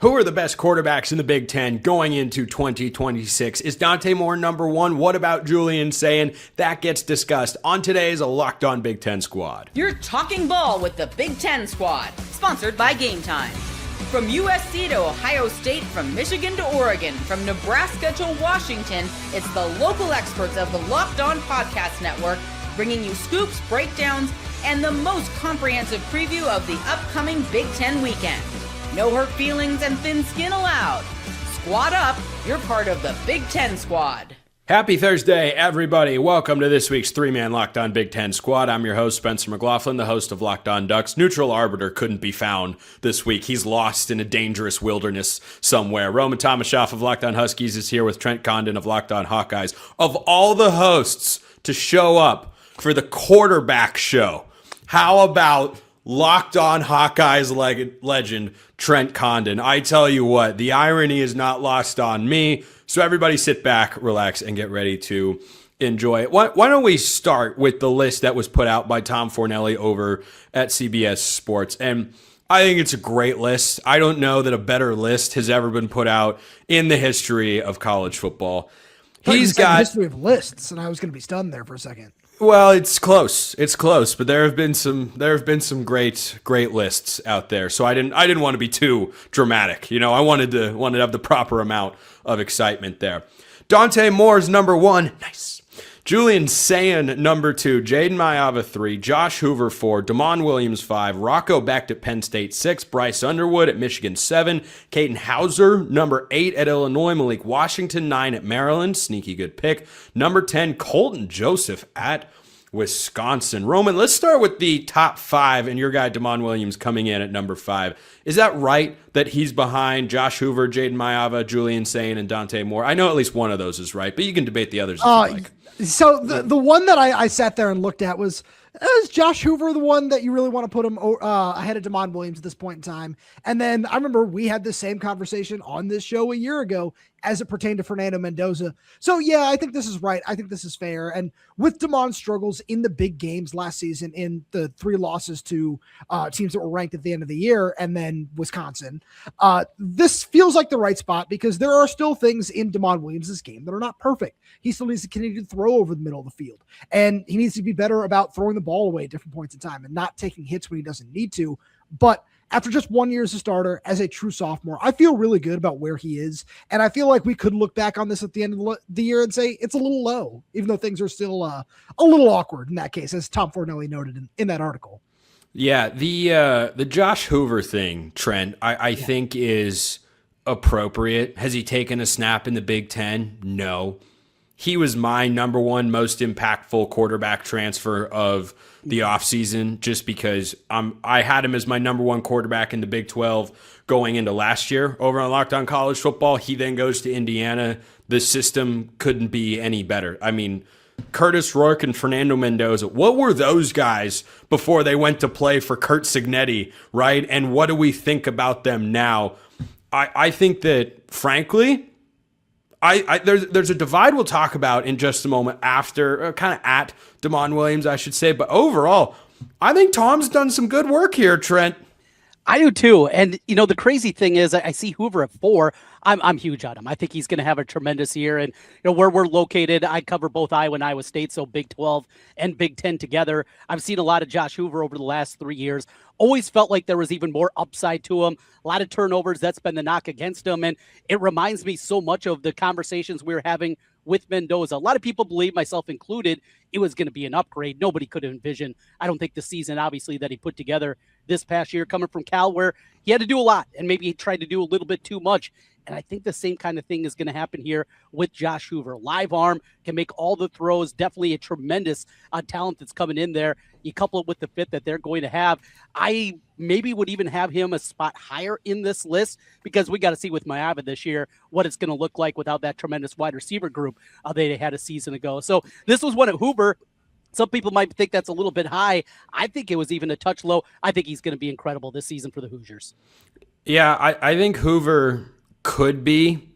Who are the best quarterbacks in the Big Ten going into 2026? Is Dante Moore number one? What about Julian Sayin? That gets discussed on today's Locked On Big Ten Squad. You're talking ball with the Big Ten Squad, sponsored by Game Time. From USC to Ohio State, from Michigan to Oregon, from Nebraska to Washington, it's the local experts of the Locked On Podcast Network bringing you scoops, breakdowns, and the most comprehensive preview of the upcoming Big Ten weekend. No hurt feelings and thin skin allowed. Squad up, you're part of the Big Ten Squad. Happy Thursday, everybody. Welcome to this week's three-man Locked On Big Ten Squad. I'm your host, Spencer McLaughlin, the host of Locked On Ducks. Neutral arbiter couldn't be found this week. He's lost in a dangerous wilderness somewhere. Roman Tomashoff of Locked On Huskies is here with Trent Condon of Locked On Hawkeyes. Of all the hosts to show up for the quarterback show, how about Locked On Hawkeyes legend Trent Condon? I tell you what, the irony is not lost on me. So everybody sit back, relax, and get ready to enjoy it. Why don't we start with the list that was put out by Tom Fornelli over at CBS Sports? And I think it's a great list. I don't know that a better list has ever been put out in the history of college football. He's got history of lists, and I was going to be stunned there for a second. Well, it's close. It's close, but there have been some great lists out there. So I didn't want to be too dramatic. You know, I wanted to have the proper amount of excitement there. Dante Moore's number one. Nice. Julian Sayin, number two. Jayden Maiava, 3. Josh Hoover, 4. Damon Williams, 5. Rocco Becht at Penn State, 6. Bryce Underwood at Michigan, 7. Caden Houser, number 8 at Illinois. Malik Washington, 9 at Maryland. Sneaky good pick. Number 10, Colton Joseph at Wisconsin. Roman, let's start with the top 5 and your guy Damon Williams coming in at number 5. Is that right that he's behind Josh Hoover, Jayden Maiava, Julian Sayin, and Dante Moore? I know at least one of those is right, but you can debate the others if you like. So the one that I sat there and looked at was, is Josh Hoover the one that you really want to put him ahead of Damon Williams at this point in time? And then I remember we had the same conversation on this show a year ago as it pertained to Fernando Mendoza. So yeah, I think this is right. I think this is fair. And with Damon's struggles in the big games last season, in the 3 losses to teams that were ranked at the end of the year, and then Wisconsin, this feels like the right spot because there are still things in Damon Williams' game that are not perfect. He still needs to continue to throw over the middle of the field, and he needs to be better about throwing the ball away at different points in time and not taking hits when he doesn't need to. But after just 1 year as a starter, as a true sophomore, I feel really good about where he is. And I feel like we could look back on this at the end of the year and say it's a little low, even though things are still a little awkward in that case, as Tom Fornelli noted in that article. Yeah, the Josh Hoover thing, Trent, I think is appropriate. Has he taken a snap in the Big Ten? No. He was my number one most impactful quarterback transfer of the offseason just because I had him as my number one quarterback in the Big 12 going into last year over on Locked On College Football. He then goes to Indiana. The system couldn't be any better. I mean, Curtis Rourke and Fernando Mendoza, what were those guys before they went to play for Curt Cignetti, right? And what do we think about them now? I think that, frankly, there's a divide we'll talk about in just a moment after, kind of at Damon Williams, I should say. But overall, I think Tom's done some good work here, Trent. I do too. And, you know, the crazy thing is I see Hoover at 4. I'm huge on him. I think he's going to have a tremendous year. And, you know, where we're located, I cover both Iowa and Iowa State, so Big 12 and Big 10 together. I've seen a lot of Josh Hoover over the last 3 years. Always felt like there was even more upside to him. A lot of turnovers. That's been the knock against him. And it reminds me so much of the conversations we were having with Mendoza. A lot of people believe, myself included, it was going to be an upgrade. Nobody could have envisioned, I don't think, the season, obviously, that he put together this past year coming from Cal, where he had to do a lot and maybe he tried to do a little bit too much. And I think the same kind of thing is going to happen here with Josh Hoover. Live arm, can make all the throws. Definitely a tremendous talent that's coming in there. You couple it with the fit that they're going to have. I maybe would even have him a spot higher in this list because we got to see with Maiava this year what it's going to look like without that tremendous wide receiver group they had a season ago. So this was one at Hoover. Some people might think that's a little bit high. I think it was even a touch low. I think he's going to be incredible this season for the Hoosiers. Yeah, I think Hoover could be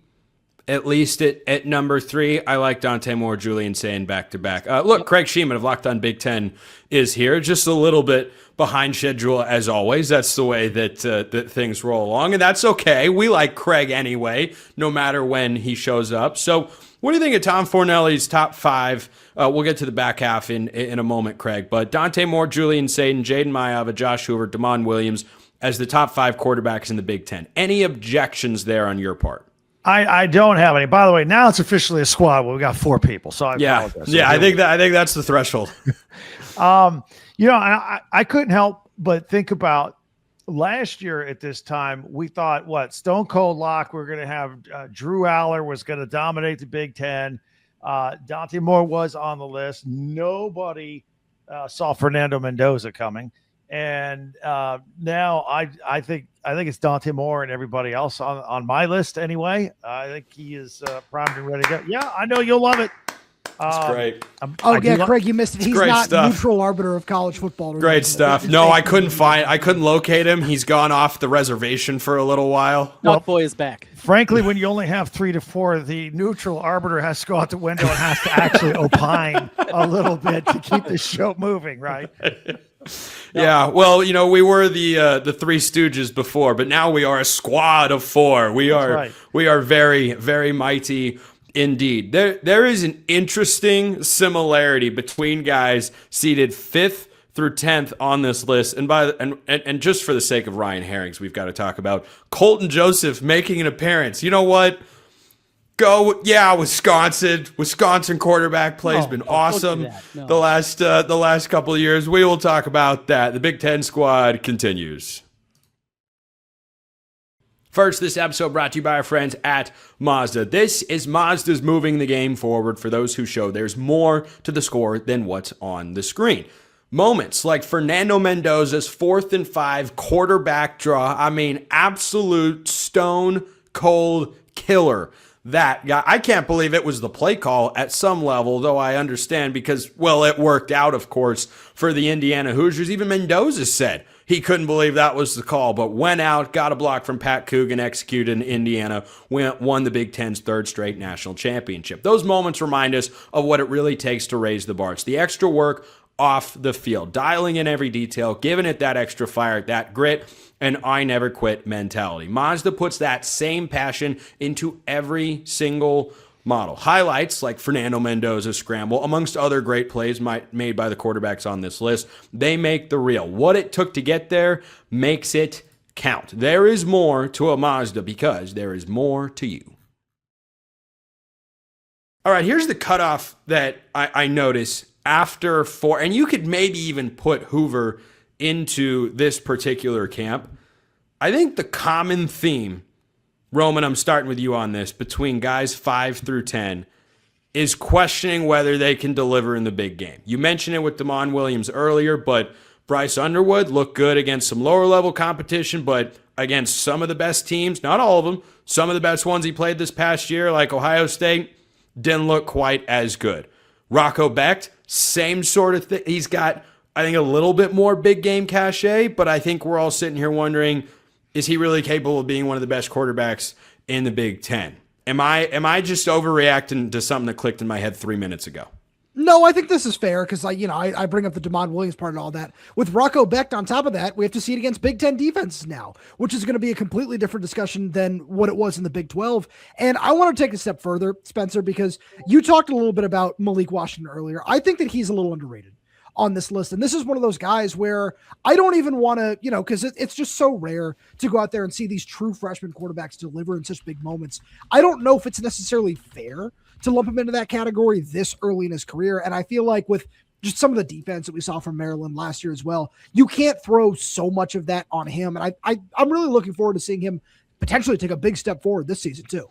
at least at number 3. I like Dante Moore, Julian Sayin back-to-back. Look, Craig Sheeman of Locked On Big Ten is here, just a little bit behind schedule as always. That's the way that things roll along, and that's okay. We like Craig anyway, no matter when he shows up. So what do you think of Tom Fornelli's top 5? We'll get to the back half in a moment, Craig. But Dante Moore, Julian Sayin, Jayden Maiava, Josh Hoover, Damon Williams as the top 5 quarterbacks in the Big Ten. Any objections there on your part? I don't have any. By the way, now it's officially a squad. Well, we got 4 people, so I apologize. Yeah, I think that's the threshold. I couldn't help but think about last year at this time. We thought, Stone Cold Lock, we're going to have Drew Aller was going to dominate the Big Ten. Dante Moore was on the list. Nobody saw Fernando Mendoza coming. And now I think it's Dante Moore and everybody else on my list anyway. I think he is primed and ready to go. Yeah, I know you'll love it. That's great. Craig, you missed it. He's not stuff. Neutral arbiter of college football. Great stuff. No, I couldn't locate him. He's gone off the reservation for a little while. Nut Boy is back. Frankly, when you only have 3 to 4, the neutral arbiter has to go out the window and has to actually opine a little bit to keep the show moving, right? Yeah, well, we were the Three Stooges before, but now we are a squad of 4. We are very, very mighty indeed. There is an interesting similarity between guys seated 5th through 10th on this list, and just for the sake of Ryan Herrings, we've got to talk about Colton Joseph making an appearance. You know what? Wisconsin quarterback play's been awesome the last couple of years. We will talk about that. The Big Ten squad continues. First, this episode brought to you by our friends at Mazda. This is Mazda's moving the game forward for those who show there's more to the score than what's on the screen. Moments like Fernando Mendoza's 4th and 5 quarterback draw. I mean, absolute stone cold killer. That guy, I can't believe it was the play call at some level, though I understand because, it worked out, of course, for the Indiana Hoosiers. Even Mendoza said he couldn't believe that was the call, but went out, got a block from Pat Coogan, executed in Indiana, won the Big Ten's 3rd straight national championship. Those moments remind us of what it really takes to raise the bar. It's the extra work off the field, dialing in every detail, giving it that extra fire, that grit, and I never quit mentality. Mazda puts that same passion into every single model. Highlights like Fernando Mendoza's scramble, amongst other great plays made by the quarterbacks on this list, they make the real. What it took to get there makes it count. There is more to a Mazda because there is more to you. All right, here's the cutoff that I notice after 4, and you could maybe even put Hoover into this particular camp. I think the common theme, Roman, I'm starting with you on this, between guys 5 through 10 is questioning whether they can deliver in the big game. You mentioned it with Damon Williams earlier, but Bryce Underwood looked good against some lower level competition, but against some of the best teams, not all of them, some of the best ones he played this past year, like Ohio State, didn't look quite as good. Rocco Becht, same sort of thing. He's got, I think, a little bit more big game cachet, but I think we're all sitting here wondering, is he really capable of being one of the best quarterbacks in the Big Ten? Am I just overreacting to something that clicked in my head 3 minutes ago? No, I think this is fair because I bring up the Damon Williams part and all that. With Rocco Becht on top of that, we have to see it against Big Ten defenses now, which is going to be a completely different discussion than what it was in the Big 12. And I want to take a step further, Spencer, because you talked a little bit about Malik Washington earlier. I think that he's a little underrated on this list. And this is one of those guys where I don't even want to, because it's just so rare to go out there and see these true freshman quarterbacks deliver in such big moments. I don't know if it's necessarily fair to lump him into that category this early in his career. And I feel like with just some of the defense that we saw from Maryland last year as well, you can't throw so much of that on him. And I'm really looking forward to seeing him potentially take a big step forward this season too.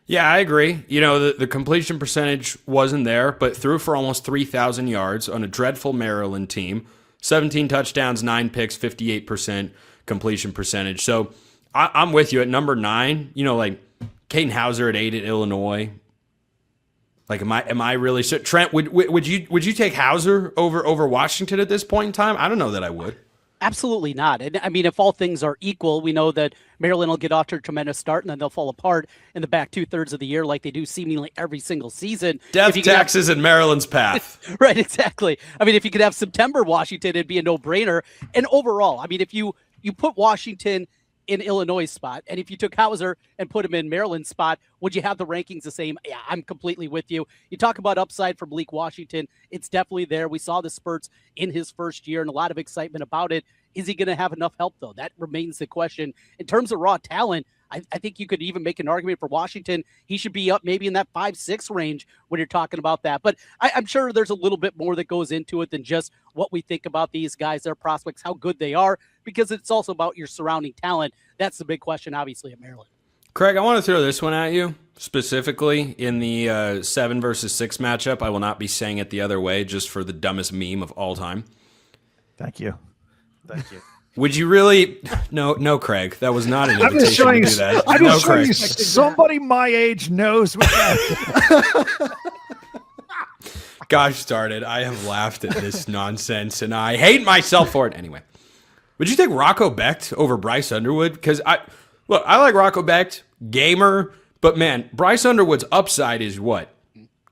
Yeah, I agree. The completion percentage wasn't there, but threw for almost 3,000 yards on a dreadful Maryland team. 17 touchdowns, 9 picks, 58% completion percentage. So I'm with you at number 9. Like Caden Houser at 8 at Illinois. Like, am I really sure? Trent, would you take Houser over Washington at this point in time? I don't know that I would. Absolutely not. And I mean, if all things are equal, we know that Maryland will get off to a tremendous start and then they'll fall apart in the back 2/3 of the year like they do seemingly every single season. Death taxes in Maryland's path. Right, exactly. I mean, if you could have September Washington, it'd be a no-brainer. And overall, I mean, if you put Washington in Illinois' spot, and if you took Houser and put him in Maryland's spot, would you have the rankings the same? Yeah, I'm completely with you. You talk about upside for Malik Washington. It's definitely there. We saw the spurts in his first year and a lot of excitement about it. Is he going to have enough help, though? That remains the question. In terms of raw talent, I think you could even make an argument for Washington. He should be up maybe in that 5-6 range when you're talking about that. But I'm sure there's a little bit more that goes into it than just what we think about these guys, their prospects, how good they are, because it's also about your surrounding talent. That's the big question, obviously, at Maryland. Craig, I want to throw this one at you, specifically in the 7 versus 6 matchup. I will not be saying it the other way just for the dumbest meme of all time. Thank you. Would you really? No, Craig. That was not an I'm just invitation showing to you. do that. I'm No, just showing Craig. you. Somebody my age knows what that. Gosh darn it. I have laughed at this nonsense, and I hate myself for it. Anyway, would you take Rocco Becht over Bryce Underwood? Because I like Rocco Becht, gamer, but man, Bryce Underwood's upside is what?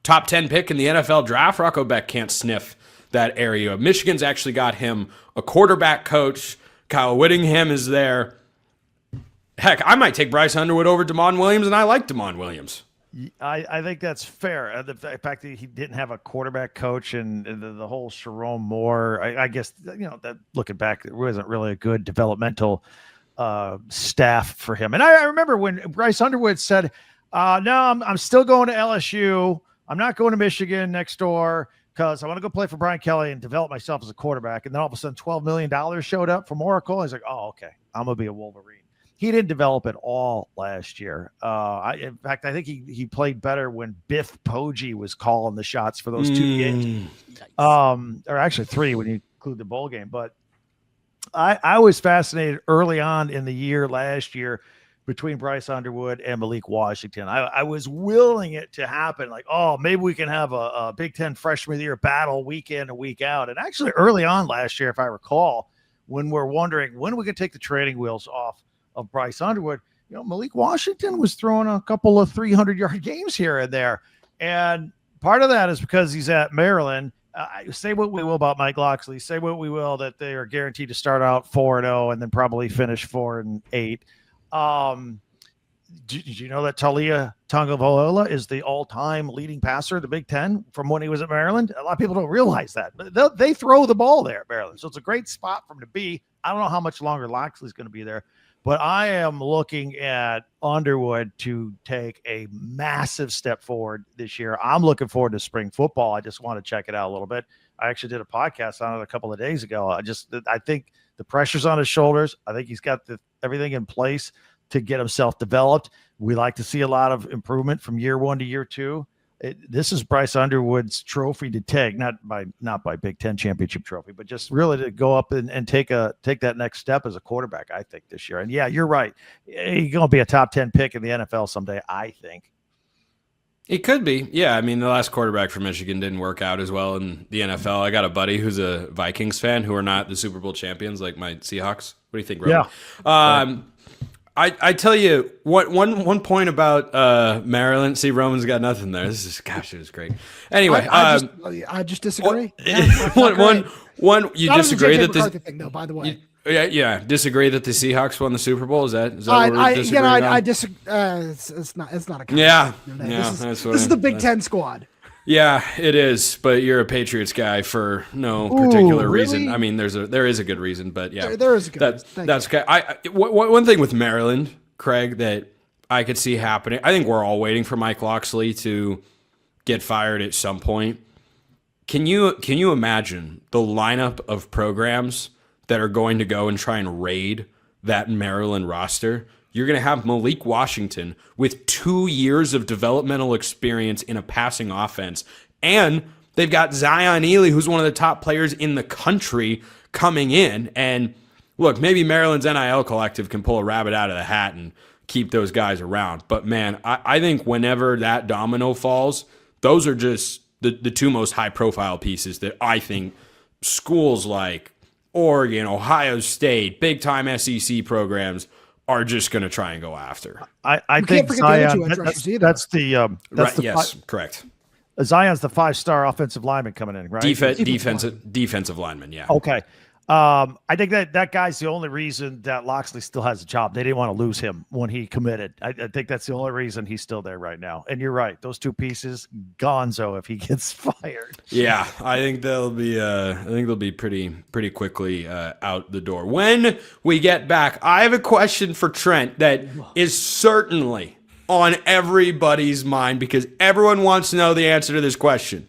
Top 10 pick in the NFL draft? Rocco Becht can't sniff that area. Michigan's actually got him a quarterback coach. Kyle Whittingham is there. Heck, I might take Bryce Underwood over Damon Williams, and I like Damon Williams. I think that's fair. The fact that he didn't have a quarterback coach and the whole Sharon Moore, I guess, that looking back, it wasn't really a good developmental staff for him. And I remember when Bryce Underwood said, no, I'm still going to LSU. I'm not going to Michigan next door because I want to go play for Brian Kelly and develop myself as a quarterback. And then all of a sudden $12 million showed up from Oracle. He's like, oh, okay, I'm going to be a Wolverine. He didn't develop at all last year. In fact, I think he played better when Biff Poggi was calling the shots for those 2 games. Or actually 3 when you include the bowl game. But I was fascinated early on in the year last year between Bryce Underwood and Malik Washington. I was willing it to happen. Like, oh, maybe we can have a Big Ten freshman of the year battle week in and week out. And actually early on last year, if I recall, when we're wondering when we could take the training wheels off of Bryce Underwood, Malik Washington was throwing a couple of 300-yard games here and there. And part of that is because he's at Maryland. Say what we will about Mike Locksley. Say what we will that they are guaranteed to start out 4-0 and then probably finish 4-8. Did you know that Talia Tagovailoa is the all-time leading passer of the Big Ten from when he was at Maryland? A lot of people don't realize that. But they throw the ball there at Maryland. So it's a great spot for him to be. I don't know how much longer Locksley's going to be there. But I am looking at Underwood to take a massive step forward this year. I'm looking forward to spring football. I just want to check it out a little bit. I actually did a podcast on it a couple of days ago. I think the pressure's on his shoulders. I think he's got everything in place to get himself developed. We like to see a lot of improvement from year 1 to year 2. This is Bryce Underwood's trophy to take, not by Big Ten championship trophy, but just really to go up and take that next step as a quarterback, I think, this year. And yeah, you're right. He's going to be a top 10 pick in the NFL someday, I think. It could be. Yeah, I mean, the last quarterback for Michigan didn't work out as well in the NFL. I got a buddy who's a Vikings fan who are not the Super Bowl champions like my Seahawks. What do you think, Roman? Yeah. I tell you one point about Maryland. See, Roman's got nothing there. It was great. Anyway, I just disagree. One, you disagree that this thing, though, by the way. Yeah. Disagree that the Seahawks won the Super Bowl. Is that what we're disagreeing on? I disagree. It's not a this is the Big Ten squad. Yeah, it is. But you're a Patriots guy for no particular reason. Really? I mean, there is a good reason, but yeah, there is a good reason. That's okay. One thing with Maryland, Craig, that I could see happening. I think we're all waiting for Mike Locksley to get fired at some point. Can you imagine the lineup of programs that are going to go and try and raid that Maryland roster? You're going to have Malik Washington with 2 years of developmental experience in a passing offense. And they've got Zion Ely, who's one of the top players in the country, coming in. And look, maybe Maryland's NIL collective can pull a rabbit out of the hat and keep those guys around. But man, I think whenever that domino falls, those are just the 2 most high-profile pieces that I think schools like Oregon, Ohio State, big-time SEC programs are just going to try and go after. I You think can't forget the other Zion. two edge rushers either. That's the Right, yes, correct. Zion's the 5-star offensive lineman coming in, right? Defensive lineman, yeah. Okay. I think that guy's the only reason that Loxley still has a job. They didn't want to lose him when he committed. I think that's the only reason he's still there right now. And you're right; those two pieces, gonzo if he gets fired. Yeah, I think they'll be pretty quickly out the door. When we get back, I have a question for Trent that is certainly on everybody's mind because everyone wants to know the answer to this question.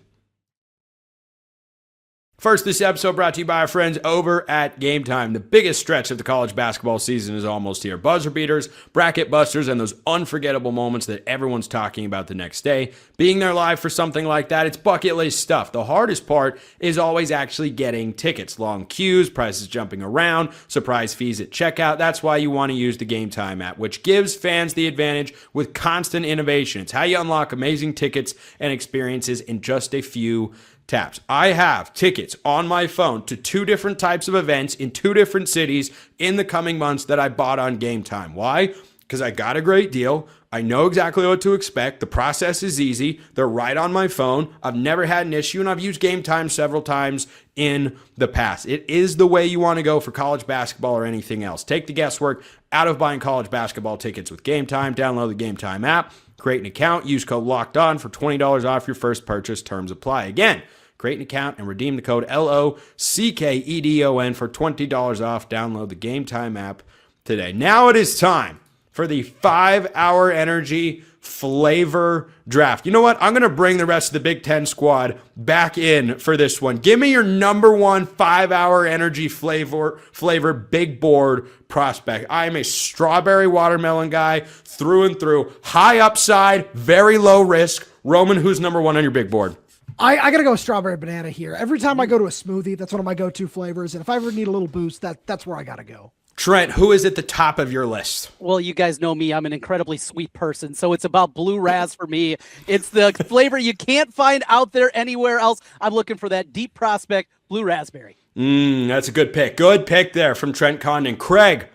First, this episode brought to you by our friends over at Game Time. The biggest stretch of the college basketball season is almost here. Buzzer beaters, bracket busters, and those unforgettable moments that everyone's talking about the next day. Being there live for something like that, it's bucket list stuff. The hardest part is always actually getting tickets. Long queues, prices jumping around, surprise fees at checkout. That's why you want to use the Game Time app, which gives fans the advantage with constant innovation. It's how you unlock amazing tickets and experiences in just a few taps. I have tickets on my phone to 2 different types of events in 2 different cities in the coming months that I bought on Game Time. Why? Because I got a great deal. I know exactly what to expect. The process is easy. They're right on my phone. I've never had an issue, and I've used Game Time several times in the past. It is the way you want to go for college basketball or anything else. Take the guesswork out of buying college basketball tickets with Game Time. Download the Game Time app. Create an account. Use code LOCKEDON for $20 off your first purchase. Terms apply. Again, create an account and redeem the code LOCKEDON for $20 off. Download the Game Time app today. Now it is time for the 5-hour energy flavor draft. You know what? I'm going to bring the rest of the Big Ten squad back in for this one. Give me your number 1 5-hour energy flavor big board prospect. I am a strawberry watermelon guy through and through. High upside, very low risk. Roman, who's number 1 on your big board? I got to go strawberry banana here. Every time I go to a smoothie, that's one of my go-to flavors. And if I ever need a little boost, that's where I got to go. Trent, who is at the top of your list? Well, you guys know me. I'm an incredibly sweet person, so it's about blue raz for me. It's the flavor you can't find out there anywhere else. I'm looking for that deep prospect, blue raspberry. That's a good pick. Good pick there from Trent Condon. Craig,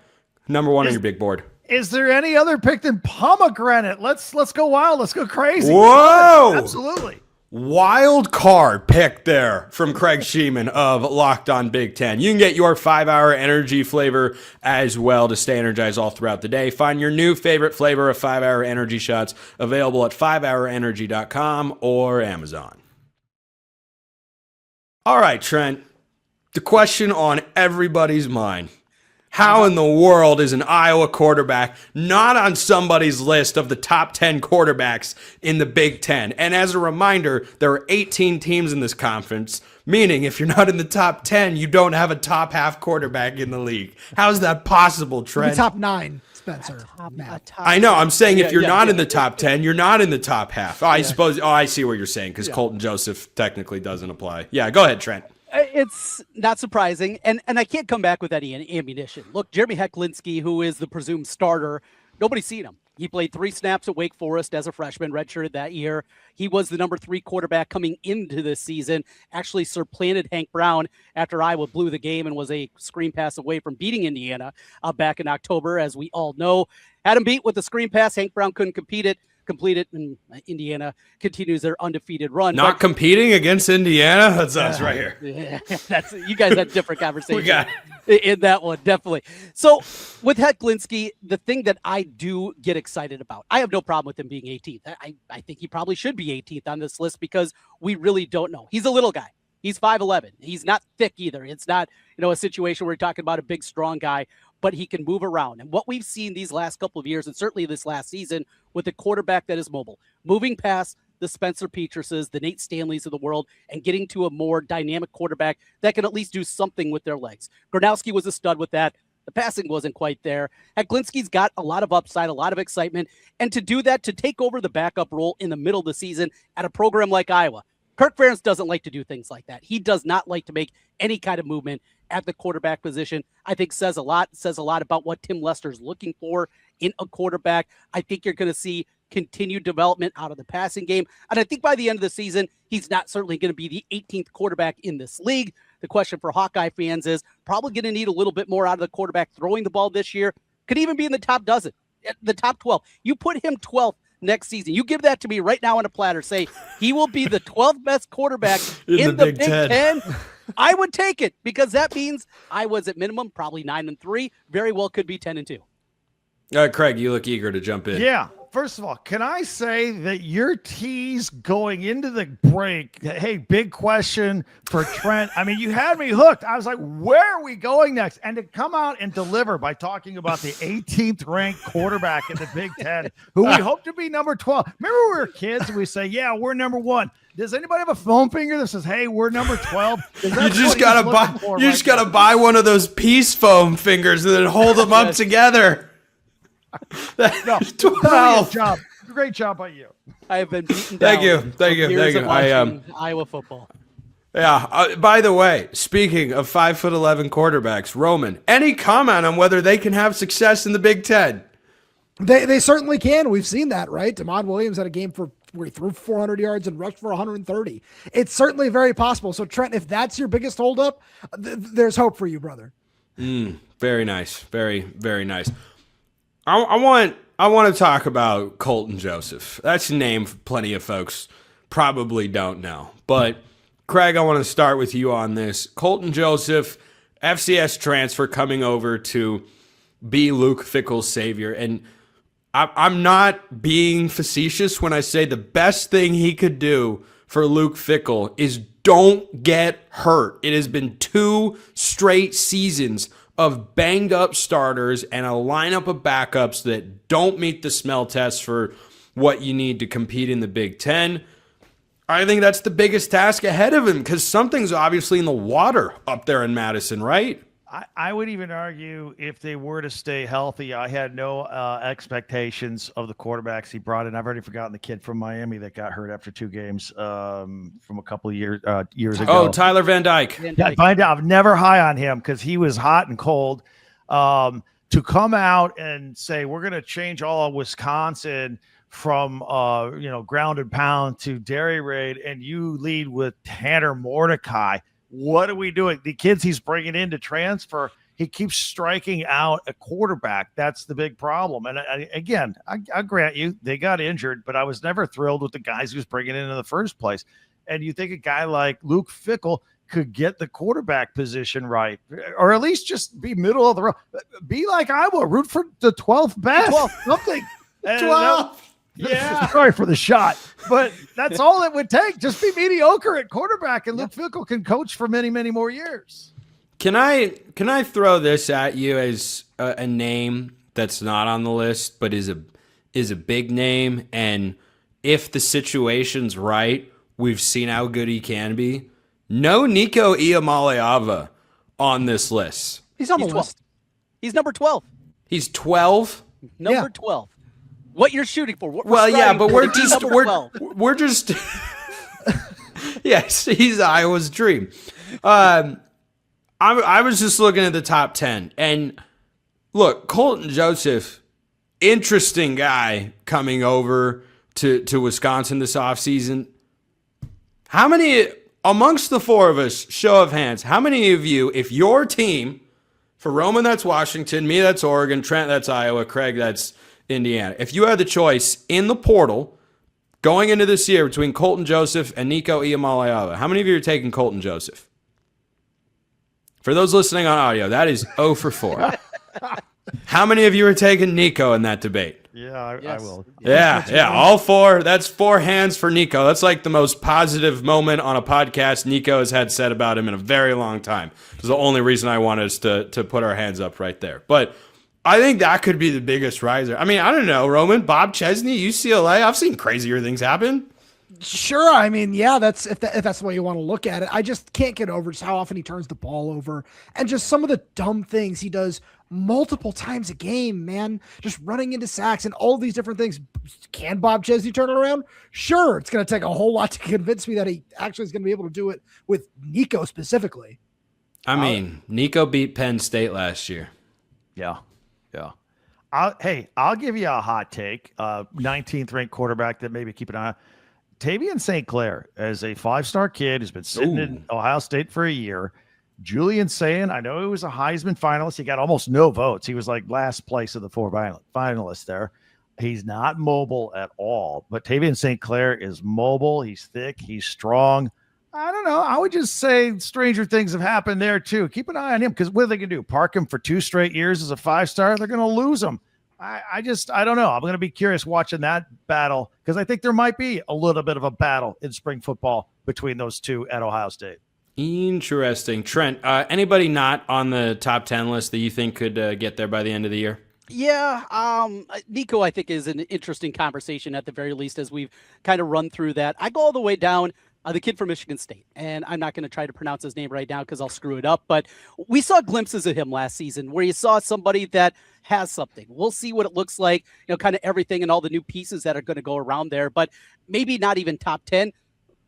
number 1 on your big board. Is there any other pick than pomegranate? Let's go wild. Let's go crazy. Whoa! Absolutely. Wild card pick there from Craig Sheeman of Locked On Big Ten. You can get your 5-hour energy flavor as well to stay energized all throughout the day. Find your new favorite flavor of 5-hour energy shots available at 5hourenergy.com or Amazon. All right, Trent, the question on everybody's mind. How in the world is an Iowa quarterback not on somebody's list of the top 10 quarterbacks in the Big Ten? And as a reminder, there are 18 teams in this conference, meaning if you're not in the top 10, you don't have a top half quarterback in the league. How is that possible, Trent? Top 9, Spencer. I know. I'm saying if you're not in the top 10, you're not in the top half. I suppose. Oh, I see what you're saying because Colton Joseph technically doesn't apply. Yeah, go ahead, Trent. It's not surprising, and I can't come back with any ammunition. Look, Jeremy Hechtlinski, who is the presumed starter, nobody's seen him. He played 3 snaps at Wake Forest as a freshman, redshirted that year. He was the number 3 quarterback coming into this season, actually supplanted Hank Brown after Iowa blew the game and was a screen pass away from beating Indiana back in October, as we all know. Had him beat with the screen pass. Hank Brown couldn't complete it, and Indiana continues their undefeated run. Not competing against Indiana? That's us right here. Yeah, that's you guys had different conversations. We got in that one, definitely. So with Hechtlinski, the thing that I do get excited about, I have no problem with him being 18th. I think he probably should be 18th on this list because we really don't know. He's a little guy. He's 5'11". He's not thick either. It's not, a situation where we're talking about a big, strong guy, but he can move around. And what we've seen these last couple of years, and certainly this last season, with a quarterback that is mobile, moving past the Spencer Petruses, the Nate Stanleys of the world, and getting to a more dynamic quarterback that can at least do something with their legs. Gronowski was a stud with that. The passing wasn't quite there. Hechtlinski's got a lot of upside, a lot of excitement. And to do that, to take over the backup role in the middle of the season at a program like Iowa, Kirk Ferentz doesn't like to do things like that. He does not like to make any kind of movement at the quarterback position. I think says a lot about what Tim Lester's looking for in a quarterback. I think you're going to see continued development out of the passing game. And I think by the end of the season, he's not certainly going to be the 18th quarterback in this league. The question for Hawkeye fans is probably going to need a little bit more out of the quarterback throwing the ball this year. Could even be in the top dozen, the top 12. You put him 12th next season. You give that to me right now on a platter. Say he will be the 12th best quarterback in the Big Ten. I would take it because that means I was at minimum probably 9-3. Very well could be 10-2. Craig, you look eager to jump in. Yeah. First of all, can I say that your tease going into the break, hey, big question for Trent. I mean, you had me hooked. I was like, where are we going next? And to come out and deliver by talking about the 18th ranked quarterback in the Big Ten, who we hope to be number 12. Remember when we were kids and we say, yeah, we're number 1. Does anybody have a foam finger that says, hey, we're number 12? You just gotta buy one of those peace foam fingers and then hold them up together. No, 12. Great job by you. I have been beaten down. Thank you. Iowa football. Yeah. By the way, speaking of 5'11" quarterbacks, Roman, any comment on whether they can have success in the Big Ten? They certainly can. We've seen that, right? Damon Williams had a game where he threw 400 yards and rushed for 130. It's certainly very possible. So Trent, if that's your biggest holdup, there's hope for you, brother. Very nice. Very, very nice. I want to talk about Colton Joseph. That's a name plenty of folks probably don't know. But, Craig, I want to start with you on this. Colton Joseph, FCS transfer coming over to be Luke Fickell's savior. And I'm not being facetious when I say the best thing he could do for Luke Fickell is don't get hurt. It has been 2 straight seasons of banged up starters and a lineup of backups that don't meet the smell test for what you need to compete in the Big Ten. I think that's the biggest task ahead of him because something's obviously in the water up there in Madison, right? I would even argue if they were to stay healthy, I had no expectations of the quarterbacks he brought in. I've already forgotten the kid from Miami that got hurt after 2 games from a couple of years ago. Oh, Tyler Van Dyke. I've never high on him because he was hot and cold. To come out and say we're going to change all of Wisconsin from ground and pound to dairy raid, and you lead with Tanner Mordecai. What are we doing? The kids he's bringing in to transfer, he keeps striking out a quarterback. That's the big problem. And I grant you, they got injured, but I was never thrilled with the guys he was bringing in the first place. And you think a guy like Luke Fickell could get the quarterback position right, or at least just be middle of the road. Be like Iowa, root for the 12th best. 12th, something. 12th. Yeah. Sorry for the shot, but that's all it would take. Just be mediocre at quarterback, and Luke Fickell can coach for many, many more years. Can I throw this at you as a name that's not on the list, but is a big name, and if the situation's right, we've seen how good he can be. No Nico Iamaleava on this list. He's on the list. He's number 12. He's 12. Number 12. What you're shooting for? But we're just. Yes, he's Iowa's dream. I was just looking at the top 10, and look, Colton Joseph, interesting guy coming over to Wisconsin this offseason. How many amongst the 4 of us, show of hands, how many of you, if your team, for Roman that's Washington, me that's Oregon, Trent that's Iowa, Craig that's Indiana, if you had the choice in the portal going into this year between Colton Joseph and Nico Iamaleava, how many of you are taking Colton Joseph? For those listening on audio, that is 0 for 4. How many of you are taking Nico in that debate? Yeah, I will. Yeah, all 4. That's 4 hands for Nico. That's like the most positive moment on a podcast Nico has had said about him in a very long time. It's the only reason I wanted us to put our hands up right there. But I think that could be the biggest riser. I mean, I don't know, Roman, Bob Chesney, UCLA. I've seen crazier things happen. Sure. I mean, yeah, that's if that's the way you want to look at it. I just can't get over just how often he turns the ball over and just some of the dumb things he does multiple times a game, man. Just running into sacks and all these different things. Can Bob Chesney turn it around? Sure. It's going to take a whole lot to convince me that he actually is going to be able to do it with Nico specifically. I mean, Nico beat Penn State last year. Yeah. I'll give you a hot take. 19th ranked quarterback that maybe keep an eye on. Tavien St. Clair as a 5-star kid who's been sitting in Ohio State for a year. Julian Sayin, I know he was a Heisman finalist. He got almost no votes. He was like last place of the 4 finalists there. He's not mobile at all, but Tavien St. Clair is mobile. He's thick. He's strong. I don't know. I would just say stranger things have happened there too. Keep an eye on him, because what are they going to do? Park him for 2 straight years as a 5-star? They're going to lose him. I don't know. I'm going to be curious watching that battle, because I think there might be a little bit of a battle in spring football between those two at Ohio State. Interesting. Trent, anybody not on the top 10 list that you think could get there by the end of the year? Yeah, Nico, I think, is an interesting conversation at the very least, as we've kind of run through that. I go all the way down. The kid from Michigan State, and I'm not going to try to pronounce his name right now because I'll screw it up, but we saw glimpses of him last season where you saw somebody that has something. We'll see what it looks like, kind of everything and all the new pieces that are going to go around there, but maybe not even top 10,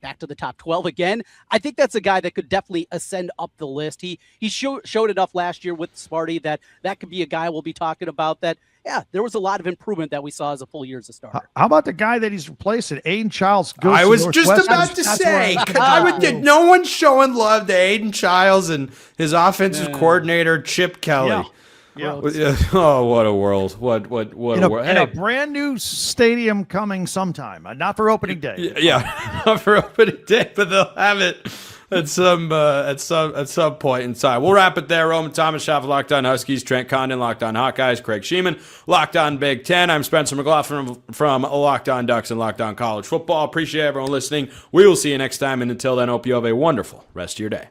back to the top 12 again. I think that's a guy that could definitely ascend up the list. He showed enough last year with Sparty that could be a guy we'll be talking about that. Yeah, there was a lot of improvement that we saw as a full year as a starter. How about the guy that he's replacing, Aidan Chiles? I was just about to say, no one's showing love to Aidan Chiles and his offensive coordinator, Chip Kelly. Yeah. Oh, what a world. What a world. In a brand new stadium coming sometime, not for opening day. Yeah, not for opening day, but they'll have it at some point in time. We'll wrap it there. Roman Thomas, Shav, Locked On Huskies, Trent Condon, Locked On Hawkeyes, Craig Sheeman, Locked On Big Ten. I'm Spencer McLaughlin from Locked On Ducks and Locked On College Football. Appreciate everyone listening. We will see you next time, and until then, hope you have a wonderful rest of your day.